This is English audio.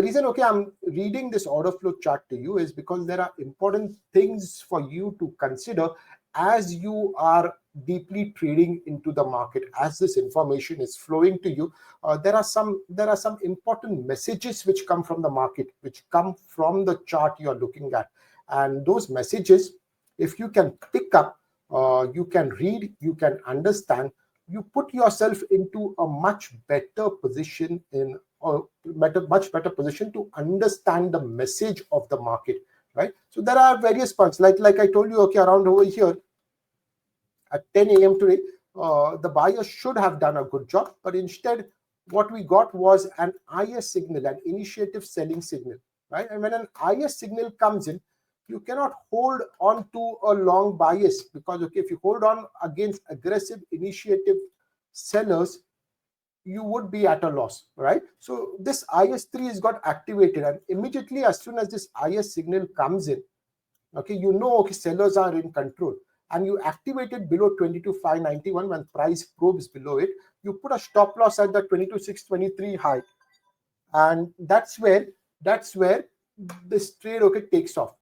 The reason, okay, I'm reading this order flow chart to you is because there are important things for you to consider as you are deeply trading into the market. As this information is flowing to you, there are some important messages which come from the market, which come from the chart you are looking at. And those messages, if you can pick up, you can read, you can understand, you put yourself into a much better position much better position to understand the message of the market, right? So there are various points, like I told you, okay, around over here at 10 a.m. today, the buyer should have done a good job, but instead what we got was an IS signal, an initiative selling signal, right? And when an IS signal comes in, you cannot hold on to a long bias, because, okay, if you hold on against aggressive initiative sellers, you would be at a loss, right? So this IS3 has got activated, and immediately as soon as this IS signal comes in, okay, you know, okay, sellers are in control, and you activate it below 22,591. When price probes below it, you put a stop loss at the 22,623 high, and that's where this trade, okay, takes off.